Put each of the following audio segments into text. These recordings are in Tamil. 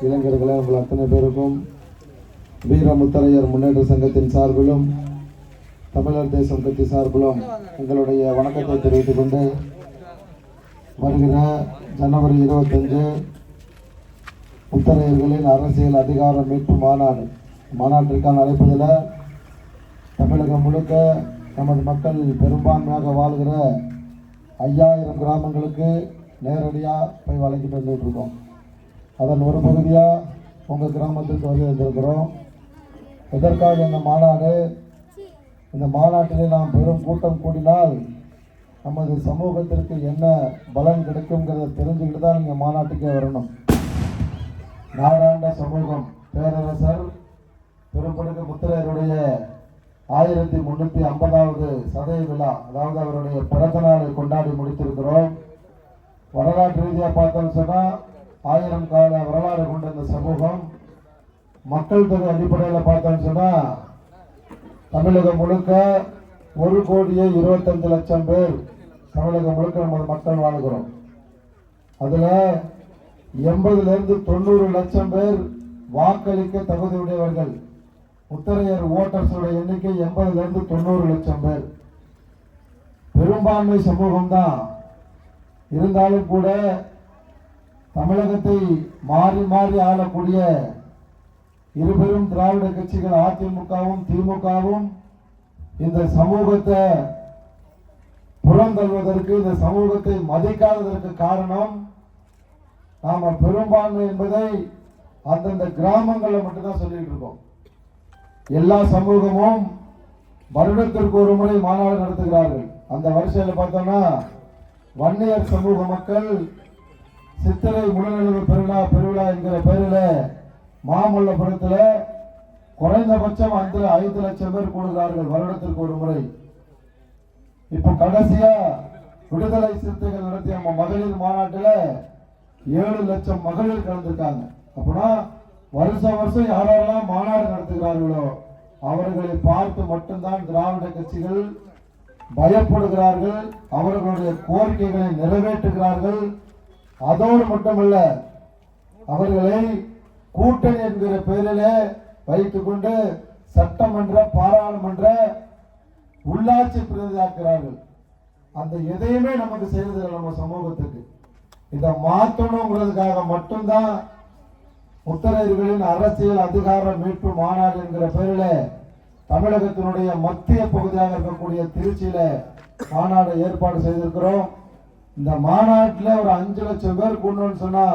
இளைஞர்களே, உங்கள் அத்தனை பேருக்கும் வீர முத்தரையர் முன்னேற்ற சங்கத்தின் சார்பிலும் தமிழர் தேசம் கட்சி சார்பிலும் எங்களுடைய வணக்கத்தை தெரிவித்துக் கொண்டு வருகிற ஜனவரி 25 முத்தரையர்களின் அரசியல் அதிகார மீட்பு மாநாட்டிற்கான அழைப்பதில் தமிழகம் முழுக்க நமது மக்கள் பெரும்பான்மையாக வாழ்கிற 5000 கிராமங்களுக்கு நேரடியாக போய் வழங்கிட்டு வந்துட்டு இருக்கோம். அதன் ஒரு பகுதியாக உங்கள் கிராமத்திற்கு வருகை வந்திருக்கிறோம். எதற்காக இந்த மாநாட்டிலே நாம் பெரும் கூட்டம் கூடினால் நமது சமூகத்திற்கு என்ன பலன் கிடைக்கும்ங்கிறத தெரிஞ்சுக்கிட்டு தான் நீங்கள் மாநாட்டுக்கே வரணும். நாடாண்ட சமூகம் பேரரசர் பெரும்படுக முத்தரையருடைய 1350வது சதய விழா, அதாவது அவருடைய பிறந்த நாளை கொண்டாடி முடித்திருக்கிறோம். வரலாற்று ரீதியாக பார்த்தோம்னு சொன்னால் 1000 கால வரலாறு கொண்ட இந்த சமூகம் மக்கள் தொகை அடிப்படையில் பார்த்தோம்னு சொன்னால் தமிழகம் முழுக்க 1,25,00,000 பேர் தமிழகம் முழுக்க நமது மக்கள் வாழ்கிறோம். அதில் 80லிருந்து 90 லட்சம் பேர் வாக்களிக்க தகுதியுடையவர்கள். முத்தரையர் ஓட்டர்ஸோட எண்ணிக்கை 80லிருந்து 90 லட்சம் பேர். பெரும்பான்மை சமூகம் தான். இருந்தாலும் கூட தமிழகத்தை மாறி மாறி ஆளக்கூடிய இருபெரும் திராவிட கட்சிகள் அதிமுகவும் திமுகவும் இந்த சமூகத்தை புறந்தள்ளுவதற்கு, இந்த சமூகத்தை மதிக்காததற்கு காரணம் நாம பெரும்பான்மை என்பதை அந்தந்த கிராமங்களில் மட்டும்தான் சொல்லிட்டு இருக்கோம். எல்லா சமூகமும் வருடத்திற்கு ஒரு முறை மாநாடு நடத்துகிறார்கள். அந்த வரிசையில் பார்த்தோம்னா வன்னியர் சமூக மக்கள் சித்திரை முழுநிலவு பெருவிழா என்கிற பெயரில் மாமல்லபுரத்தில் குறைந்தபட்சம் 5 லட்சம் பேர் கூடுகிறார்கள் வருடத்திற்கு ஒரு முறை. இப்போ கடைசியா விடுதலை சிறுத்தைகள் நடத்திய மகளிர் மாநாட்டில் 7 லட்சம் மகளிர் கலந்துருக்காங்க. அப்படின்னா வருஷம் யாரெல்லாம் மாநாடு நடத்துகிறார்களோ அவர்களை பார்த்து மட்டும்தான் திராவிட கட்சிகள் பயப்படுகிறார்கள், அவர்களுடைய கோரிக்கைகளை நிறைவேற்றுகிறார்கள். அதோடு மட்டுமல்ல, அவர்களை கூட்டணி என்கிற பெயரிலே வைத்துக் கொண்டு சட்டமன்ற, பாராளுமன்ற, உள்ளாட்சி பிரதிநிதியாக்குகிறார்கள். அந்த எதையுமே நமக்கு செய்வதில்லை. நம்ம சமூகத்துக்கு இதை மாற்றணுங்கிறதுக்காக மட்டும்தான் முத்தரையர்களின் அரசியல் அதிகார மீட்பு மாநாடு என்கிற பெயரில் தமிழகத்தினுடைய மத்திய பகுதியாக இருக்கக்கூடிய திருச்சியில மாநாடு ஏற்பாடு செய்திருக்கிறோம். இந்த மாநாட்டில் ஒரு 5 லட்சம் பேர் கூடணும்னு சொன்னா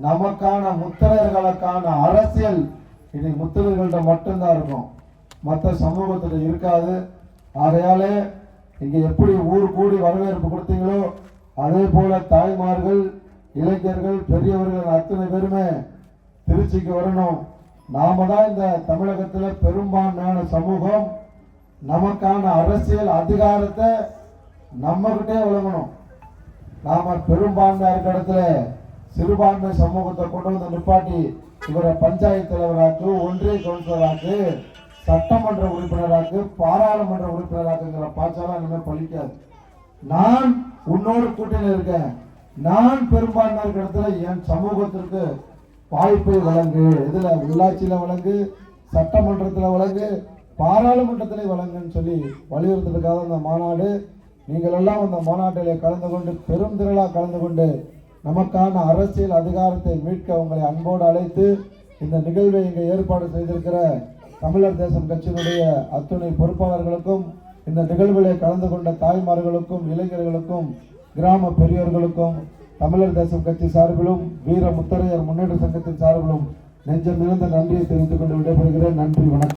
நமக்கான முத்தரையர்களுக்கான அரசியல் இனி முத்தரையர்கள்ட்ட மட்டும்தான் இருக்கும், மற்ற சமூகத்தில் இருக்காது. ஆகையாலே இங்க எப்படி ஊர் கூடி வரவேற்பு கொடுத்தீங்களோ அதே போல தாய்மார்கள், இளைஞர்கள், பெரியவர்கள் அத்தனை பேருமே திருச்சிக்கு வரணும். நாம தான் இந்த தமிழகத்தில் பெரும்பான்மையான சமூகம். நமக்கான அரசியல் அதிகாரத்தை நம்மகிட்டே வழங்கணும். நாம பெரும்பான்மையா இருக்க இடத்துல சிறுபான்மை சமூகத்தை கொண்டு வந்து நிப்பாட்டி இவரை பஞ்சாயத்து தலைவராக்கு, ஒன்றிய கவுன்சிலராக்கு, சட்டமன்ற உறுப்பினராக்கு, பாராளுமன்ற உறுப்பினராக்குங்கிற பாச்சாலாம் இனிமேல் பழிக்காது. நான் உன்னோடு கூட்டணி இருக்கேன், நான் பெரும்பான்மையா இருக்க இடத்துல என் சமூகத்திற்கு வாய்ப்பை வழங்கு. இதுல உள்ளாட்சியில வழங்கு, சட்டமன்றத்தில் வழங்கு, பாராளுமன்றத்திலே வழங்குன்னு சொல்லி வலியுறுத்துறதுக்காக இந்த மாநாடு. நீங்கள் எல்லாம் அந்த மாநாட்டிலே கலந்து கொண்டு பெரும் திரளாக கலந்து கொண்டு நமக்கான அரசியல் அதிகாரத்தை மீட்க உங்களை அன்போடு அழைத்து இந்த நிகழ்வை இங்கே ஏற்பாடு செய்திருக்கிற தமிழர் தேசம் கட்சியினுடைய அத்துணை பொறுப்பாளர்களுக்கும், இந்த நிகழ்விலே கலந்து கொண்ட தாய்மார்களுக்கும், இளைஞர்களுக்கும், கிராம பெரியோர்களுக்கும் தமிழர் தேசம் கட்சி சார்பிலும் வீர முத்தரையர் முன்னேற்ற சங்கத்தின் சார்பிலும் நெஞ்சம் நிறைந்த நன்றியை தெரிவித்துக் கொண்டு விடைபெறுகிறேன். நன்றி, வணக்கம்.